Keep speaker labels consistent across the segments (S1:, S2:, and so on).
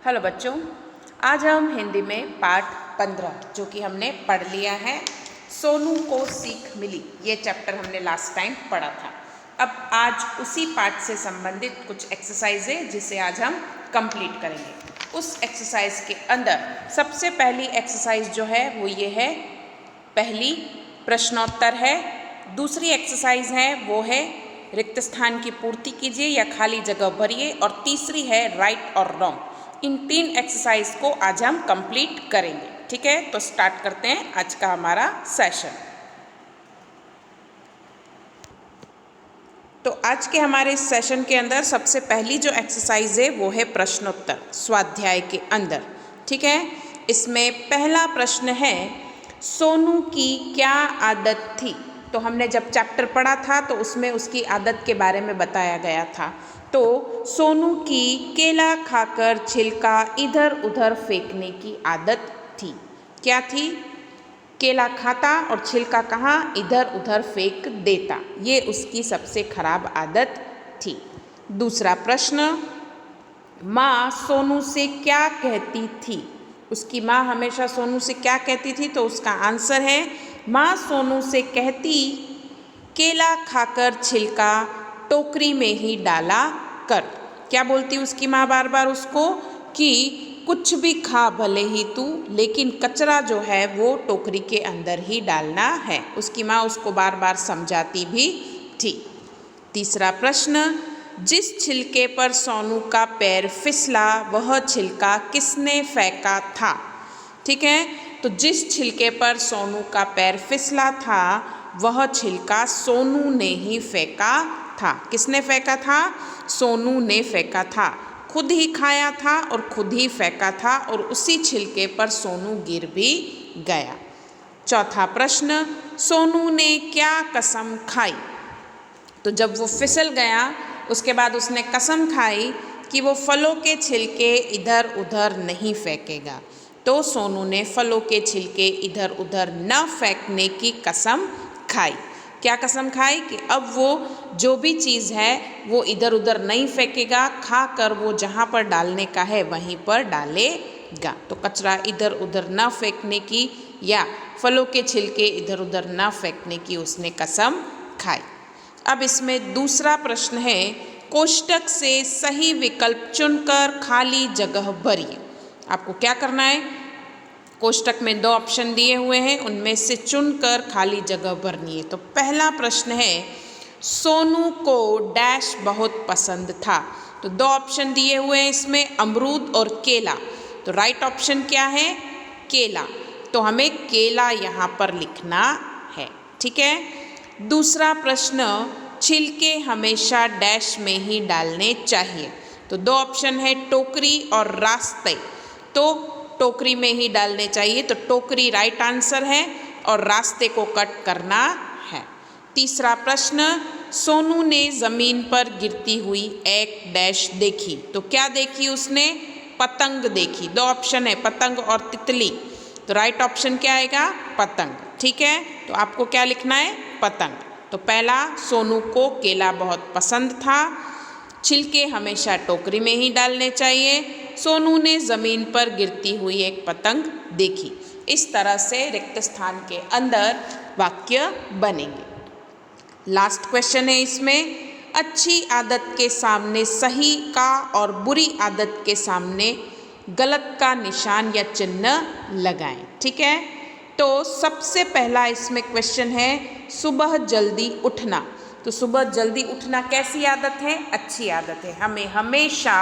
S1: Hello बच्चों, आज हम हिंदी में पाठ 15 जो कि हमने पढ़ लिया है, सोनू को सीख मिली, ये चैप्टर हमने लास्ट टाइम पढ़ा था। अब आज उसी पाठ से संबंधित कुछ एक्सरसाइज है जिसे आज हम कंप्लीट करेंगे। उस एक्सरसाइज के अंदर सबसे पहली एक्सरसाइज जो है वो ये है, पहली प्रश्नोत्तर है। दूसरी एक्सरसाइज है वो है रिक्त स्थान की पूर्ति कीजिए या खाली जगह भरिए, और तीसरी है राइट और रॉन्ग। इन 3 एक्सरसाइज को आज हम कंप्लीट करेंगे। ठीक है, तो स्टार्ट करते हैं आज का हमारा सेशन। तो आज के हमारे इस सेशन के अंदर सबसे पहली जो एक्सरसाइज है वो है प्रश्नोत्तर स्वाध्याय के अंदर। ठीक है, इसमें पहला प्रश्न है, सोनू की क्या आदत थी। तो हमने जब चैप्टर पढ़ा था तो उसमें उसकी आदत के बारे में बताया गया था। तो सोनू की केला खाकर छिलका इधर उधर फेंकने की आदत थी। क्या थी? केला खाता और छिलका कहाँ? इधर उधर फेंक देता। ये उसकी सबसे खराब आदत थी। दूसरा प्रश्न, माँ सोनू से क्या कहती थी। उसकी माँ हमेशा सोनू से क्या कहती थी? तो उसका आंसर है, माँ सोनू से कहती, केला खाकर छिलका टोकरी में ही डाला कर। क्या बोलती उसकी माँ बार बार उसको? कि कुछ भी खा भले ही तू, लेकिन कचरा जो है वो टोकरी के अंदर ही डालना है। उसकी माँ उसको बार बार समझाती भी थी। तीसरा प्रश्न, जिस छिलके पर सोनू का पैर फिसला वह छिलका किसने फेंका था। ठीक है, तो जिस छिलके पर सोनू का पैर फिसला था वह छिलका सोनू ने ही फेंका था। किसने फेंका था? सोनू ने फेंका था। खुद ही खाया था और खुद ही फेंका था, और उसी छिलके पर सोनू गिर भी गया। चौथा प्रश्न, सोनू ने क्या कसम खाई। तो जब वो फिसल गया उसके बाद उसने कसम खाई कि वो फलों के छिलके इधर उधर नहीं फेंकेगा। तो सोनू ने फलों के छिलके इधर उधर न फेंकने की कसम खाई। क्या कसम खाई? कि अब वो जो भी चीज़ है वो इधर उधर नहीं फेंकेगा, खा कर वो जहाँ पर डालने का है वहीं पर डालेगा। तो कचरा इधर उधर न फेंकने की या फलों के छिलके इधर उधर न फेंकने की उसने कसम खाई। अब इसमें दूसरा प्रश्न है, कोष्टक से सही विकल्प चुनकर खाली जगह भरिए। आपको क्या करना है? कोष्टक में 2 ऑप्शन दिए हुए हैं, उनमें से चुनकर खाली जगह भरनी है। तो पहला प्रश्न है, सोनू को डैश बहुत पसंद था। तो 2 ऑप्शन दिए हुए हैं इसमें, अमरूद और केला। तो राइट ऑप्शन क्या है? केला। तो हमें केला यहाँ पर लिखना है। ठीक है। दूसरा प्रश्न, छिलके हमेशा डैश में ही डालने चाहिए। तो 2 ऑप्शन है, टोकरी और रास्ते। तो टोकरी में ही डालने चाहिए, तो टोकरी राइट आंसर है और रास्ते को कट करना है। तीसरा प्रश्न, सोनू ने ज़मीन पर गिरती हुई एक डैश देखी। तो क्या देखी उसने? पतंग देखी। 2 ऑप्शन है, पतंग और तितली। तो राइट ऑप्शन क्या आएगा? पतंग। ठीक है, तो आपको क्या लिखना है? पतंग। तो पहला, सोनू को केला बहुत पसंद था, छिलके हमेशा टोकरी में ही डालने चाहिए, सोनू ने ज़मीन पर गिरती हुई एक पतंग देखी। इस तरह से रिक्त स्थान के अंदर वाक्य बनेंगे। लास्ट क्वेश्चन है इसमें, अच्छी आदत के सामने सही का और बुरी आदत के सामने गलत का निशान या चिन्ह लगाएं। ठीक है, तो सबसे पहला इसमें क्वेश्चन है, सुबह जल्दी उठना। तो सुबह जल्दी उठना कैसी आदत है? अच्छी आदत है। हमें हमेशा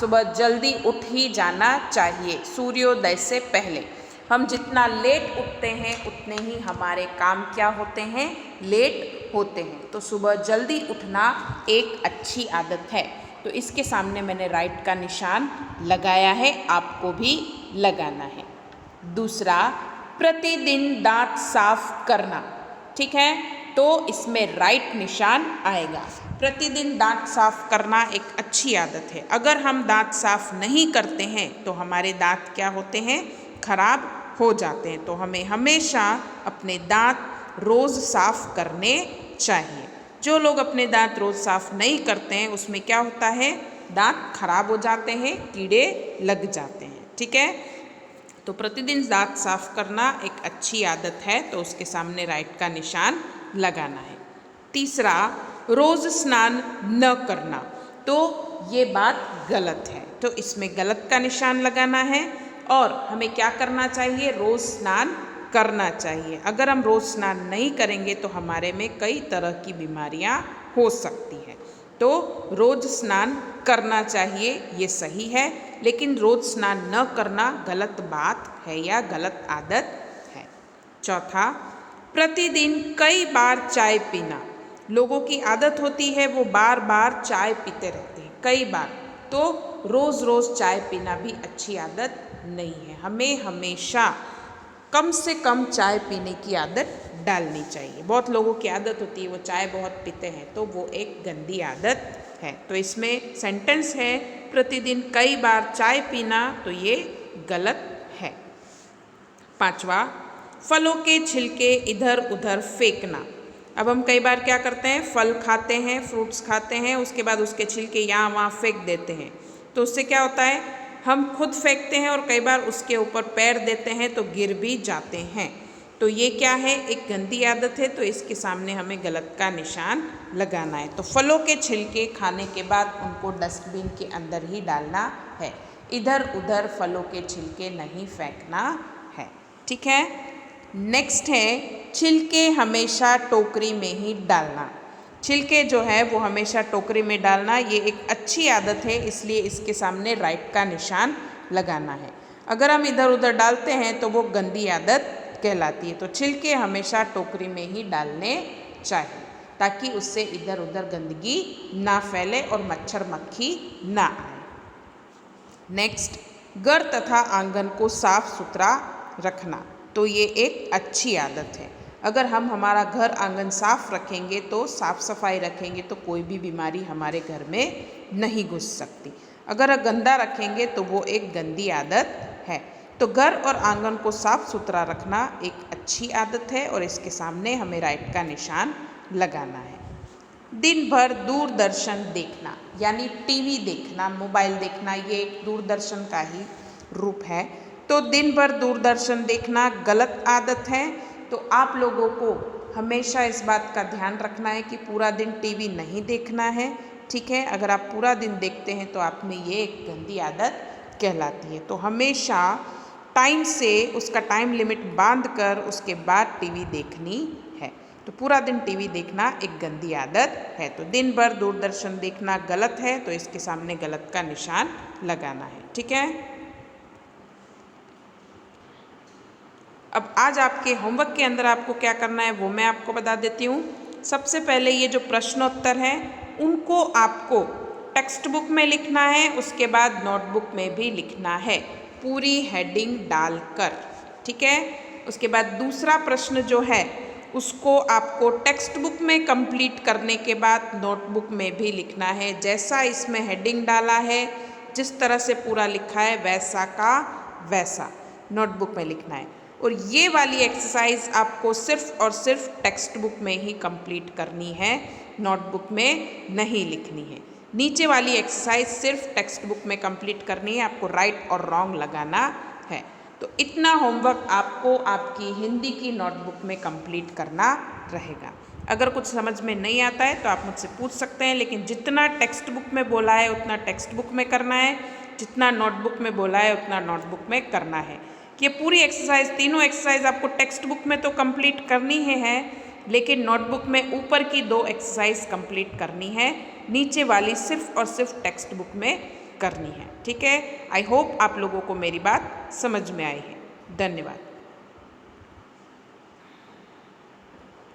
S1: सुबह जल्दी उठ ही जाना चाहिए, सूर्योदय से पहले। हम जितना लेट उठते हैं उतने ही हमारे काम क्या होते हैं? लेट होते हैं। तो सुबह जल्दी उठना एक अच्छी आदत है। तो इसके सामने मैंने राइट का निशान लगाया है, आपको भी लगाना है। दूसरा, प्रतिदिन दांत साफ करना। ठीक है, तो इसमें राइट निशान आएगा। प्रतिदिन दांत साफ करना एक अच्छी आदत है। अगर हम दांत साफ नहीं करते हैं तो हमारे दांत क्या होते हैं? खराब हो जाते हैं। तो हमें हमेशा अपने दांत रोज़ साफ करने चाहिए। जो लोग अपने दांत रोज़ साफ नहीं करते हैं उसमें क्या होता है? दांत खराब हो जाते हैं, कीड़े लग जाते हैं। ठीक है, तो प्रतिदिन दांत साफ करना एक अच्छी आदत है, तो उसके सामने राइट का निशान लगाना है। तीसरा, रोज स्नान न करना, तो ये बात गलत है, तो इसमें गलत का निशान लगाना है। और हमें क्या करना चाहिए? रोज स्नान करना चाहिए। अगर हम रोज स्नान नहीं करेंगे तो हमारे में कई तरह की बीमारियां हो सकती हैं। तो रोज स्नान करना चाहिए, ये सही है, लेकिन रोज स्नान न करना गलत बात है या गलत आदत है। चौथा, प्रतिदिन कई बार चाय पीना, लोगों की आदत होती है वो बार बार चाय पीते रहते हैं, कई बार, तो रोज़ रोज़ चाय पीना भी अच्छी आदत नहीं है। हमें हमेशा कम से कम चाय पीने की आदत डालनी चाहिए। बहुत लोगों की आदत होती है वो चाय बहुत पीते हैं, तो वो एक गंदी आदत है। तो इसमें सेंटेंस है प्रतिदिन कई बार चाय पीना, तो ये गलत है। पांचवा, फलों के छिलके इधर उधर फेंकना। अब हम कई बार क्या करते हैं, फल खाते हैं, फ्रूट्स खाते हैं, उसके बाद उसके छिलके यहाँ वहाँ फेंक देते हैं, तो उससे क्या होता है, हम खुद फेंकते हैं और कई बार उसके ऊपर पैर देते हैं तो गिर भी जाते हैं। तो ये क्या है, एक गंदी आदत है, तो इसके सामने हमें गलत का निशान लगाना है। तो फलों के छिलके खाने के बाद उनको डस्टबिन के अंदर ही डालना है, इधर उधर फलों के छिलके नहीं फेंकना है। ठीक है, नेक्स्ट है छिलके हमेशा टोकरी में ही डालना। छिलके जो है वो हमेशा टोकरी में डालना, ये एक अच्छी आदत है, इसलिए इसके सामने राइट का निशान लगाना है। अगर हम इधर उधर डालते हैं तो वो गंदी आदत कहलाती है। तो छिलके हमेशा टोकरी में ही डालने चाहिए, ताकि उससे इधर उधर गंदगी ना फैले और मच्छर मक्खी ना आए। नेक्स्ट, घर तथा आंगन को साफ सुथरा रखना, तो ये एक अच्छी आदत है। अगर हम हमारा घर आंगन साफ रखेंगे, तो साफ सफाई रखेंगे, तो कोई भी बीमारी हमारे घर में नहीं घुस सकती। अगर गंदा रखेंगे तो वो एक गंदी आदत है। तो घर और आंगन को साफ सुथरा रखना एक अच्छी आदत है, और इसके सामने हमें राइट का निशान लगाना है। दिन भर दूरदर्शन देखना, यानी टीवी देखना, मोबाइल देखना, ये एक दूरदर्शन का ही रूप है। तो दिन भर दूरदर्शन देखना गलत आदत है। तो आप लोगों को हमेशा इस बात का ध्यान रखना है कि पूरा दिन टीवी नहीं देखना है। ठीक है, अगर आप पूरा दिन देखते हैं तो आप में ये एक गंदी आदत कहलाती है। तो हमेशा टाइम से उसका टाइम लिमिट बांध कर उसके बाद टीवी देखनी है। तो पूरा दिन टीवी देखना एक गंदी आदत है। तो दिन भर दूरदर्शन देखना गलत है, तो इसके सामने गलत का निशान लगाना है। ठीक है, अब आज आपके होमवर्क के अंदर आपको क्या करना है वो मैं आपको बता देती हूँ। सबसे पहले ये जो प्रश्नोत्तर हैं उनको आपको टेक्स्ट बुक में लिखना है, उसके बाद नोटबुक में भी लिखना है, पूरी हेडिंग डालकर। ठीक है, उसके बाद दूसरा प्रश्न जो है उसको आपको टेक्स्ट बुक में कंप्लीट करने के बाद नोटबुक में भी लिखना है। जैसा इसमें हेडिंग डाला है, जिस तरह से पूरा लिखा है, वैसा का वैसा नोटबुक में लिखना है। और ये वाली एक्सरसाइज आपको सिर्फ और सिर्फ टेक्स्ट बुक में ही कंप्लीट करनी है, नोटबुक में नहीं लिखनी है। नीचे वाली एक्सरसाइज सिर्फ टेक्स्ट बुक में कंप्लीट करनी है, आपको राइट और रॉन्ग लगाना है। तो इतना होमवर्क आपको आपकी हिंदी की नोटबुक में कंप्लीट करना रहेगा। अगर कुछ समझ में नहीं आता है तो आप मुझसे पूछ सकते हैं, लेकिन जितना टेक्स्ट बुक में बोला है उतना टेक्स्ट बुक में करना है, जितना नोटबुक में बोला है उतना नोटबुक में करना है। ये पूरी एक्सरसाइज, तीनों एक्सरसाइज आपको टेक्स्ट बुक में तो कंप्लीट करनी है, लेकिन नोटबुक में ऊपर की 2 एक्सरसाइज कंप्लीट करनी है, नीचे वाली सिर्फ और सिर्फ टेक्स्ट बुक में करनी है। ठीक है, आई होप आप लोगों को मेरी बात समझ में आई है। धन्यवाद।